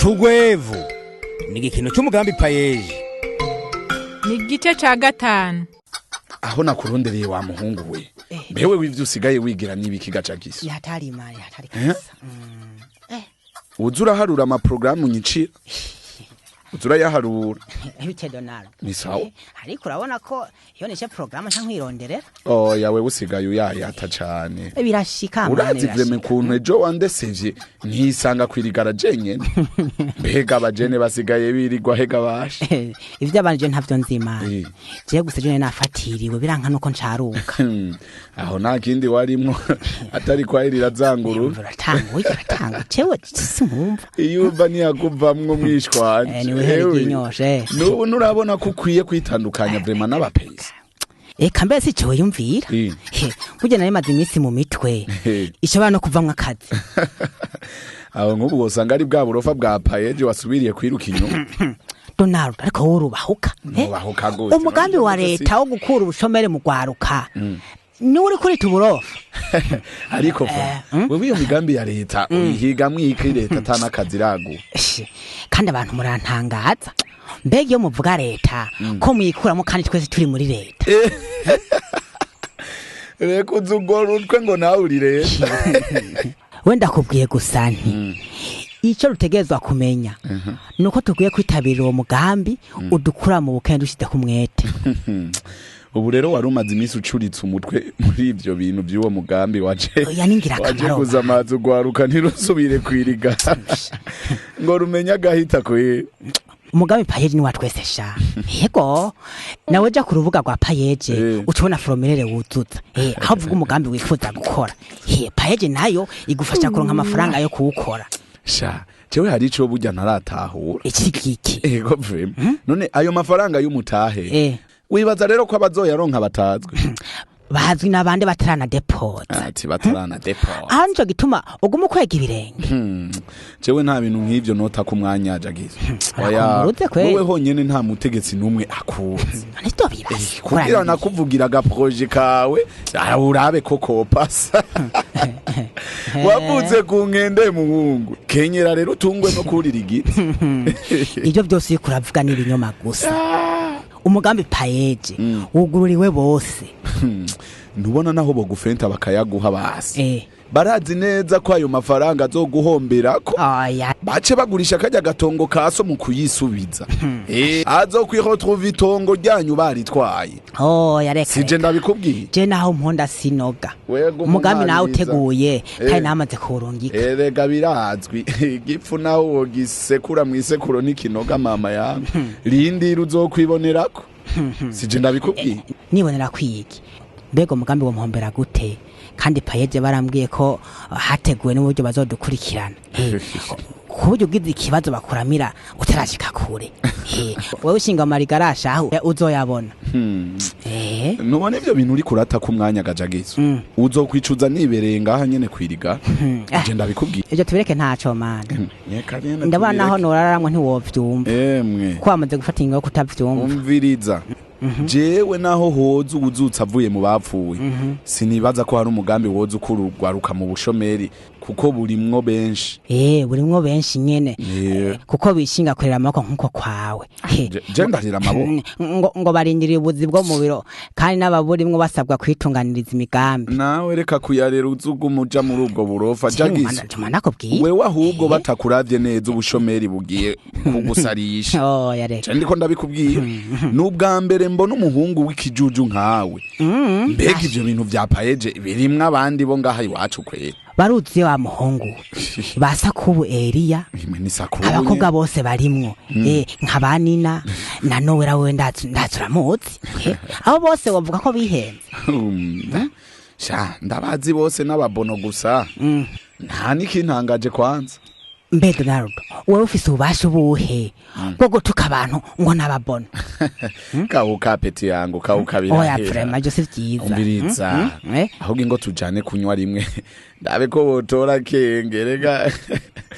Urwevu ni igikino cy'umugambi payeje. Ni igice ca gatanu. Aho nakurondereye wa muhungu we. Bewe wivyo usigaye wigira n'ibiki gacagisa. Yatari imana yatari kasa. Uzura harura ama programu nyicira. Uzura yaharura. Bite Donald. Ni sawa. Ariko urabona ko iyo nishe programu nca nkwironderera. Oh yawe usigaye uyayata cyane. Birashika amane. Urazi vreme kuntu ejo wandesevye ntisanga kwirikara jenyene. Mbega abajene basigaye birigwa hega bashe. Ivyo abanje ntavyo nzima. Je gusa je nafatiriwe biranka nuko ncaruka. Aho nta kindi warimwo atari kwahirira zanguru. Uratanguye cewe sinkumva. Iyumva ntiyakuvamwo mwishwane. Niwe nyoshe. Nubu nurabona ko ukwiye kwitandukanya vrema n'abapezi. Eka mbere si cyo yumvira. Burya nari maze iminsi mu mitwe. Ishobora no kuvamwa akazi. Aho nk'ubu wosanga ari bwa burofa bwa payeje wasubiriye kwiruka inyuma. Donald ariko worubahuka. Nubahuka gose. Umugambi wa leta wo gukura ubushomere mu rwaruka. Ni uri kuri tuburofa. Ariko wewe iyo migambi ya leta uyihiga mwiki leta atanakazi ragu. Kandi abantu murantangaza. Mbega iyo muvuga leta ko muyikuramo kandi twese turi muri leta. Reko uzugora utwe ngo nawe uri leta. Wenda kubwiye gusa nti icyo rutegezwa kumenya nuko tugiye kwitabira uwo mugambi udukura mu bukende ushite ku mwete. Ubu rero warumaze iminsi ucuritse umutwe muri ivyo bintu by'uwo mugambi waje kuza amazi urwaruka ntirusubire kwiriga ngo rumenya gahita kwe. Umugambi payeje ni watwese sha. Yego nawe ja ku rubuga rwa payeje ucubona foromere wuzuza. Aho vuga umugambi wifuza gukora. Payeje nayo igufasha kuronka amafaranga yo kuwukora. Sha jewe hari ico burya naratahura. Iki giki. Ego vrem. None ayo mafaranga y'umutahe. Wibaza rero ko abazoyaronka batazwe. Bazwi nabande batarana depot. Ati batarana depot. Aho nico gituma uguma kwega ibirenge. Jewe nta bintu nk'ivyo nota ku mwanya jagize. Oya. Wowe honyene nta mutegetsi numwe akuzi. Nito birasi. Kugira nakuvugira ga projet kawe, urabe koko pasa. Wavuze ku nkende muhungu. Kenyera rero tungwe no kurira igiti. Ivyo byose kuravuga n'ibinyoma gusa. Umugambi payeje wugururiwe bose. Ntubona naho bogufenta bakayaguha basi. Barazi neza ko ayo mafaranga azoguhomberako. Bace bagurisha kajya gatongo kaso mu kuyisubiza. Azo kwiretrouver itongo ryanyu baritwaye. Yareka. Sije ndabikubwiye. Je naho mponda sinoga. Umugambi nawe uteguye kandi namaze kurungika. Erega birazwi. Gipfu naho wogisekura mu isekuro n'ikinoga mama yangu. Rindi ruzokwibonerako. Sije ndabikubwiye. Nibonera kwiki. Mbego umugambi wo mpombera gute? Kandi payeje barambwiye ko hateguwe n'uburyo bazodukurikirana. Kuburyo ugize ikibazo bakuramira utarashika kure. Wewe ushinga amarigarasha aho uzoyabona. Nubone ivyo bintu uri kurata ku mwanya gajagizo. Uzokwicuza nibereye ngaha nyene kwiriga. Je ndabikubwiye. Ivyo tubireke ntaco mana. Ndabona naho noraramwe ntiwovyumva. Kwamaze gufata ingo kutavyumva. Umviriza. Jewe naho hoza ubuzutsa avuye mu bapfuye. Sinibaza ko hari umugambi woza ukurugwaruka mu bushomeri kuko burimwo benshi. Burimwo benshi nyene. Kuko bishinga kurera amaboko nkuko kwawe. Je ndarira amaboko. Ngo barindiriye ubuzi bwo mu biro kandi n'ababurimwo basabwa kwitunganiriza imigambi. Nawe reka kuyarera uzugumuja muri ubwo burofa jagize. Wewe ahubwo batakuravye neza ubushomeri bugiye kugusarisha. Yareka. Ndiko ndabikubwiye. N'ubwa mbere mbona umuhungu w'ikijuju nkawe. Mbega ivyo bintu vya payeje birimwe abandi bo ngaha iwacu kwera. Baruzi wa muhungu basakubu Elia abakobwa bose barimwo nkabanina na Nowera we ndaturamutse abo bose bavuga ko bihenze. Sha ndabazi bose n'ababono gusa. Nta nikintangaje kwanza. Mbe Donald wewe ufise ubasha buhe bwo gutuka abantu ngo nababona. Kauka peti yangu kaukabira. Oya prema je sivyiza. Umbiritsa. Ahubwo ngo tujane kunywa rimwe. Ndabe ko botora kengerega.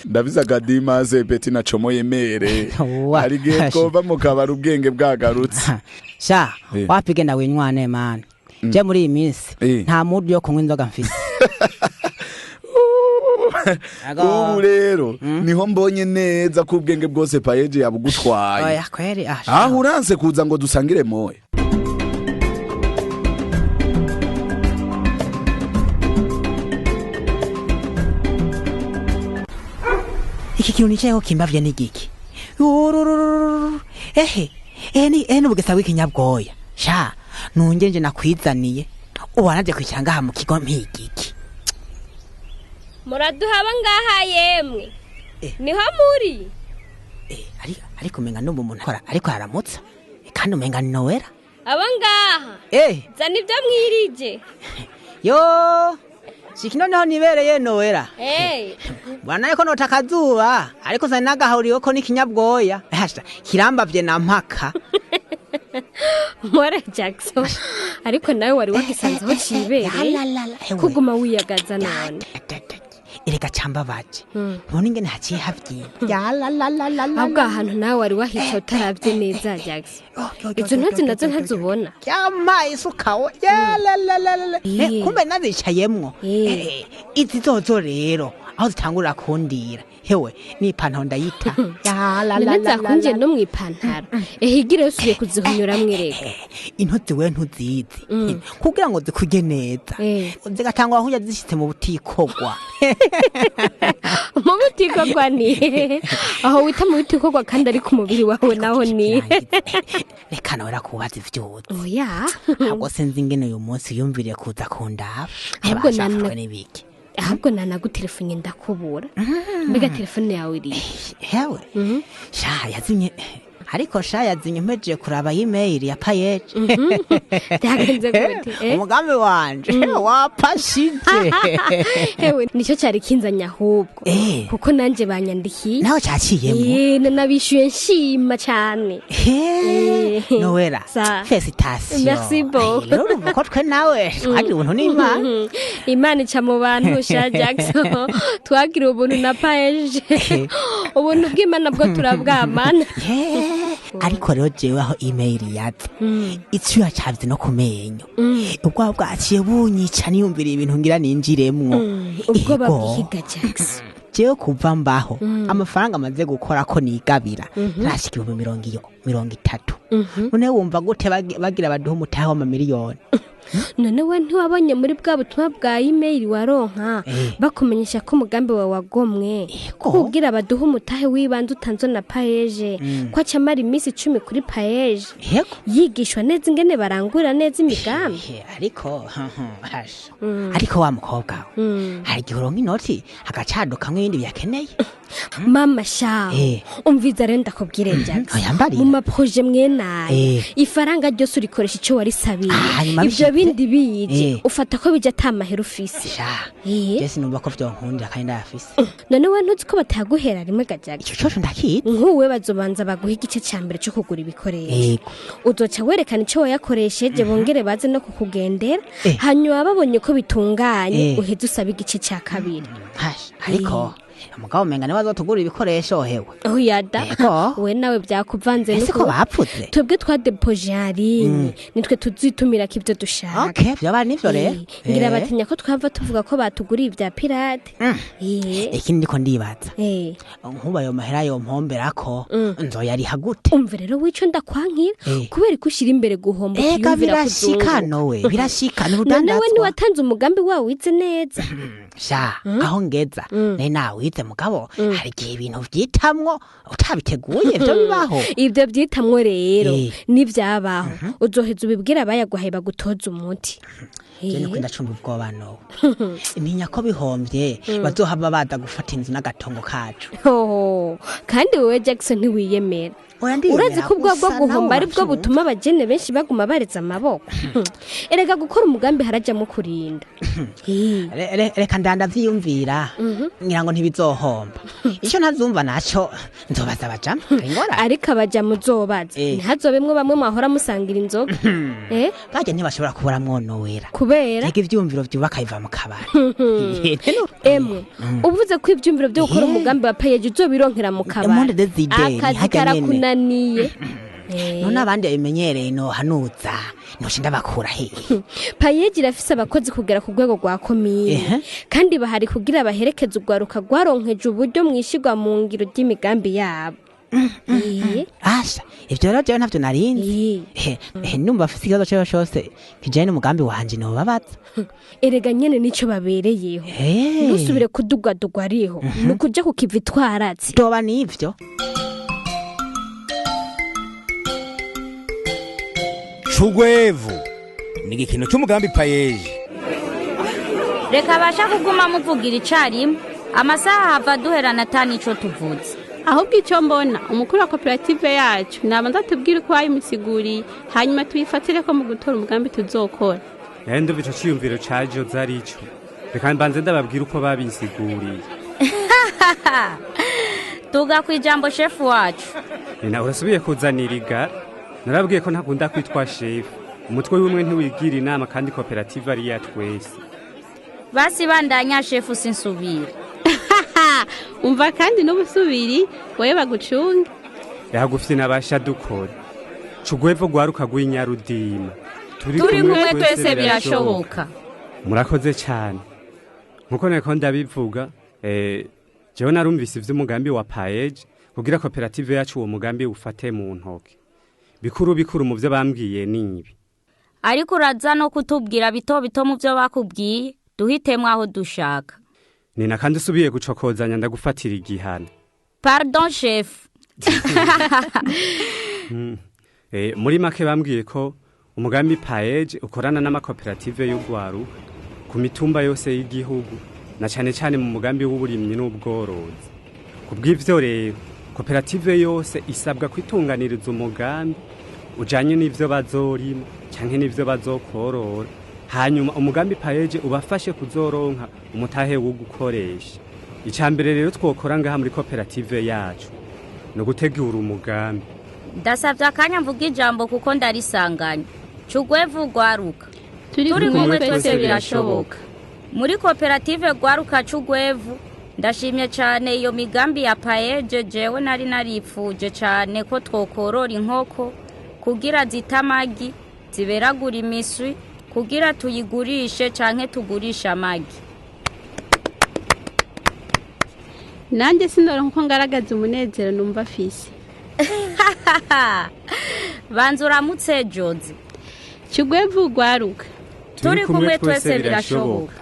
Ndabiza kadima se peti na chomo yemere. Ari gihe twova mu kabara ubwenge bwagarutse. Sha wapige nawe nywane man. Je muri iyi minsi nta mood yo kunywa inzoga mfise. ubu rero niho mbonye neza ko ubwenge bwose payeje yabugutwaye. Oya kweri aho uranse kuza ngo dusangire moya. Iki kintu nicayeho kimbavye n'igiki. Ni ubugesa bw'ikinyabwoya. Sha, nungenje nakwizaniye. Uwanaje kwicara ngaha mu kigo mpigiki. Muraduhaba ngaha yemwe. Niho muri? Ariko menga numva umuntu akora ariko aramutsa. Kandi umenga ni Noella. Aba ngaha. Zana ibyo mwirije. Yo! Sikino niho nibereye Noella. Bwana yuko notakazuba ariko zana nagahuriye ko n'ikinyabwoya. Hasha, kirambavye na mpaka. Mwara Jackson. Ariko nawe wari wagisanze aho cibereye. Kuguma wiyagaza none. Ireka chamba baje. None ingene haciye havye. Ahubwo ahantu nawe wari wahica utaravye neza Jackson. Izo nazo ntazubona. Yama isukawo. Kumbe nazicayemwo. Izi zozo rero aho zitangurira kundira. Hewe ni ipantaro ndayita. Neza kunje no mwipantaro. Higire usubiye kuzihunyura mwirega. Intozi we ntuzizi. Kugira ngo zikuje neza. Zigatangwa aho yazishitse mu butikogwa. Mu butikogwa ni. Aho wita mu butikogwa kandi ari ku mubiri wawe naho ni. Reka nawe rakubaza ivyuzi. Oya. Ahubwo sinzi ingene uyu munsi yumviriye kuza kundaba. Ahubwo nanibiki. Ahubwo nanagutelefone ndakubura. Mbega telefone yawe iri. Hewe. Sha yazimye. Ariko sha yazimye mpeje kuraba email ya payeje. Byagenze gute? Umugambi wanje wapashije. Hewe nicyo cyari kinzanya ahubwo. Kuko nanje banyandikiye. Naho cyaciyemo. Nanabishuye nshima cyane. Noella. Félicitations. Merci beaucoup. Urumva ko twe nawe twagira ubuntu n'Imana. Imana ica mu bantu sha Jackson. Twagira ubuntu na payeje. Ubuntu bw'Imana bwo turabwamana. Ariko rero jewe aho email yaza icyo yacavye no kumenyo ubwo bwaciye bunyica niyumvira ibintu ngira ninjiremwo ubwo babwiga Jackson jewe kuva mbaho amafaranga amaze gukora ko nigabira rashika 30 none wumva gute bagira baduha umutahe wa miliyoni none we ntiwabonye muri bwa butumwa bwa email waronka bakumenyesha ko umugambi wawe wagomwe kubwira baduha umutahe wibanze utanzo na payeje ko acamara iminsi 10 kuri payeje yigishwa neza ingene barangura neza imigambi ariko wa mukobwa hari gihoronka inoti agacaduka mw'ibindi byakeneye mama sha umviza renda kubwire Jackson mu maproje mwenaye ifaranga ryose urikoresha ico warisabiye ibyo bindi bije ufata ko bija tamahera ufise Jesse numva ko vyo nkundira kandi ndafise none we ntuzi ko bataguhera rimwe gajaga ico cyo ndakita nkuwe bazobanza baguha igice cyambere cyo kugura ibikoresho uzoca werekana ico wayakoresheje bongere baze no kukugendera hanyuma babonye ko bitunganye uheze usaba igice cya kabiri ariko umugabo menga ne bazotugura ibikoresho hewe yada we nawe byakuvanze nuko bapfuze twebwe twa deposit ari nitwe tuzitumira kivyo dushaka byaba nivyo rero ngira batinya ko twava tuvuga ko batuguriye ibya pirate ikindi ndiko ndibaza nkuba yo mahera yo mpomberako nzoyari hagute umve rero wico ndakwankira kubera kushira imbere guhomba kuyumvira birashika nowe birashika n'urudandazwa nawe ni watanze umugambi wawe wize neza sha aho ngeza nawe wize mugabo hari gihe ibintu vyitamwo utabiteguye byo bibaho ibyo vyitamwo rero nivyabaho uzoheza ubibwira abayaguhaye bagutoza umuti Jene kwenda cumba ubwoba no Ninya ko bihomvye bazohaba bada gufata inzu n'agatongo kacu kandi wewe Jackson ntiwiyemera urazi ko ubwo guhomba ari bwo butuma abagene benshi baguma bareza amaboko erega gukora umugambi harajyamo kurinda reka ndandavyiyumvira ngira ngo ntibizohomba icyo ntazumva naco nzobaza baja ariko abaja muzobaza ntihazobemwe bamwe mwahora musangira inzoga baje ntibashobora kubura mwonowera kubera reka ivyumviro vyubaka biva mu kabari emwe uvuze ko ivyumviro byo gukora umugambi wa payeje uzobironkera mu kabari akazikara kunaniye none abandi babimenyereye no hanuza noshinda bakura hehe. payeje irafise abakozi kugera ku rwego rwa komine kandi bahari kugira baherekeze urwaruka rwaronkeje uburyo mwishigwa mu ngiro ry'imigambi yabo. Asha ivyo rero jewe ntavyo narinzi. Numva afise ikibazo cyo cyose kijanye n'umugambi wanje no babaza. Erega nyene nico babereyeho. Nusubire kudugadugwa ariho nukuja kukiva itwaratse. Toba nivyo. Urwevu ni igikino cy'umugambi payeje. Reka basha kuguma muvugira icarimwe amasaha hava duherana tani ico tuvuze. Ahubwo icyo mbona umukuru wa koperative yacu nabanza tubwire uko wayimusiguriye hanyuma tuyifatire ko mu gutora umugambi tuzokora. Ndumva ico ciyumviro caje zari ico. Reka mbanze ndababwira uko babisiguriye. Tuga kwijambo chef wacu. Nina urasubiye kuzanira igara. Narabwiye ko ntakunda kwitwa chef. Umutwe w'umwe ntiwigira inama kandi koperative ari ya twese. Basi bandanya chef sinsubira. Umva kandi n'ubusubiri wowe bagucunge. Yagufite nabasha dukora. Urwevu rwaruka rw'inyarudima. Turi kumwe twese birashoboka. Murakoze cyane. Nkuko nako ndabivuga, jewe narumvise ivy'umugambi wa payeje kugira koperative yacu uwo mugambi ufate mu ntoke. Bikuru mu byo bambwiye nibi. Ariko uraza no kutubwira bito bito mu byo bakubwiye duhitemwe aho dushaka. Nina kandi usubiye gucokozanya ndagufatira igihano. Pardon chef. Muri make bambwiye ko umugambi payeje ukorana n'amakoperative y'urwaruka ku mitumba yose y'igihugu na cyane cyane mu mugambi w'uburimyi n'ubworozi. Kubw'ivyo rero koperative yose isabwa kwitunganiriza umugambi ujanye n'ivyo bazorima canke n'ivyo bazokorora. Hanyuma umugambi payeje ubafashe kuzoronka umutahe wo gukoresha. Icambere rero twokora ngaha muri koperative yacu no gutegura umugambi. Ndasavye akanya mvuga ijambo kuko ndarisanganya. Urwevu rwaruka. Turi kumwe twese birashoboka. Muri koperative rwaruka Urwevu ndashimye cyane iyo migambi ya payeje jewe nari naripfuje cyane ko twokorora inkoko kugira zitamagi ziberagura imiswi kugira tuyigurishe canke tugurisha amagi. Nanjye sindora nkuko ngaragaza umunezero numva afise. Banzura mutse Jozi. Urwevu rwaruka. Turi kumwe twese birashoboka.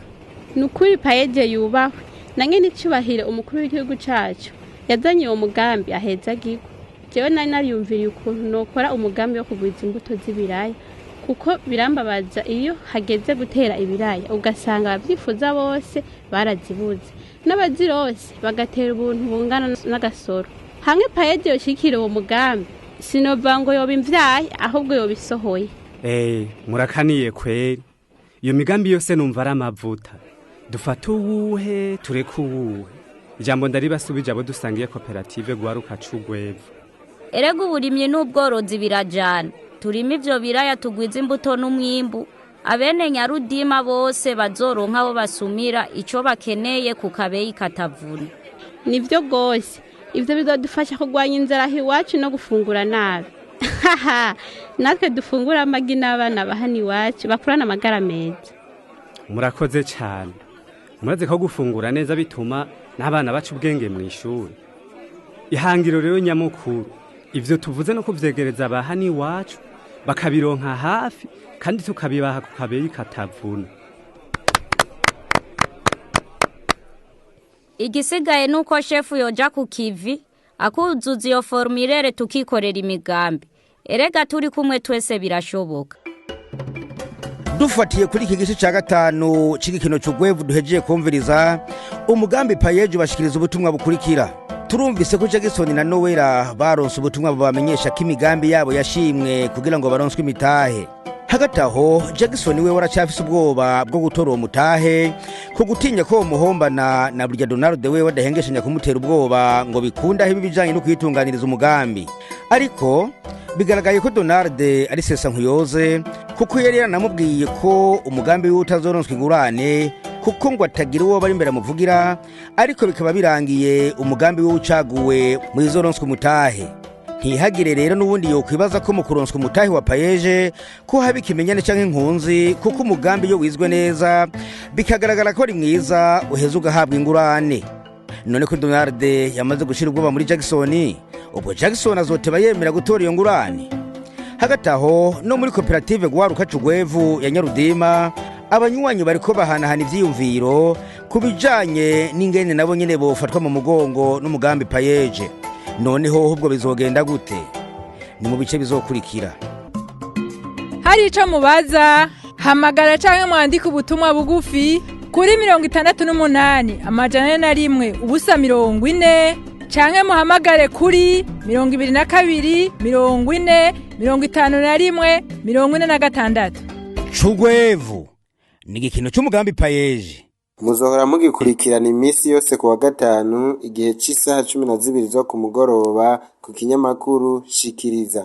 Nukuri payeje yubahwe. Nange nicubahire umukuru w'igihugu cacu. Yazanye uwo mugambi aheza gigo. Jewe nari nariyumviriye ukuntu nokora umugambi wo kugwiza imbuto z'ibiraya. Kuko birambabaza iyo hageze gutera ibiraya ugasanga abavyifuza bose barazibuze. N'abazirose bagatera ubuntu bungana n'agasoro. Hamwe payeje yoshikira uwo mugambi sinova ngo yoba imvyaye ahubwo yoba isohoye. Murakaniye kweri. Iyo migambi yose numva ari amavuta. Dufata uwuhe tureke uwuhe. Ijambo ndaribasubije abo dusangiye koperative rwaruka Urwevu. Erega uburimyi n'ubworozi birajana. Turima ivyo biraya tugwiza imbuto n'umwimbu. Abene nyarudima bose bazoronka abo basumira ico bakeneye ku kabeyi katavuna. Nivyo gose. Ivyo bizodufasha kugwanya inzara iwacu no gufungura nabi. Natwe dufungura amagi n'abana bahani iwacu bakurana amagara meza. Murakoze cyane. Muraze ko gufungura neza bituma n'abana bacu ubwenge mu ishuri. Ihangiro rero nyamukuru ivyo tuvuze no kuvyegereza bahani iwacu bakabironka hafi kandi tukabibaha ku kabeyi katavuna. Igisigaye nuko chef yoja ku kivi akuzuza iyo formulaire tukikorera imigambi. Erega turi kumwe twese birashoboka. Dufatiye kuri iki gice ca gatanu c'igikino c'Urwevu duhejeje kumviriza umugambi payeje bashikiriza ubutumwa bukurikira. Turumvise ko Jackson na Noella baronse ubutumwa bubamenyesha ko imigambi yabo yashimwe kugira ngo baronswe imitahe. Hagati aho Jackson we waracafise ubwoba bwo gutora uwo mutahe ko gutinya ko umuhombana na burya Donald we wadahengeshanya kumutera ubwoba ngo bikunda aho ibijanye no kwitunganiriza umugambi. Ariko bigaragaye ko Donald ari sesa nkuyoze kuko yari yanamubwiye ko umugambi utazoronswe ingurane kuko ngo atagira uwo bari imbere amuvugira, ariko bikaba birangiye umugambi w'ucaguwe mu izoronswe umutahe. ntihagire rero n'ubundi yokwibaza ko mu kuronswa umutahe wa payeje ko haba ikimenyane canke inkunzi, kuko umugambi iyo wizwe neza bikagaragara ko ari mwiza uheza ugahabwa ingurane. None ko Donald yamaze gushira ubwoba muri Jackson, ubwo Jackson azoteba yemera gutora iyo ngurane? Hagati aho no muri koperative urwaruka Urwevu ya Nyarudima, abanywanyi bariko bahanahana ivyiyumviro kubijanye n'ingene nabo nyene bofatwa mu mugongo n'umugambi payeje. Noneho ubwo bizogenda gute? Ni mu bice bizokurikira. Hari ico mubaza, hamagara canke mwandika ubutumwa bugufi kuri 68 amajana 1 ubusa 40 canke muhamagare kuri 22 40 51 46. Urwevu ni igikino cy'umugambi payeje. Muzohora mugikurikirana imisi yose kuwa gatanu igihe c'isaha 12 zo ku mugoroba ku kinyamakuru Shikiriza.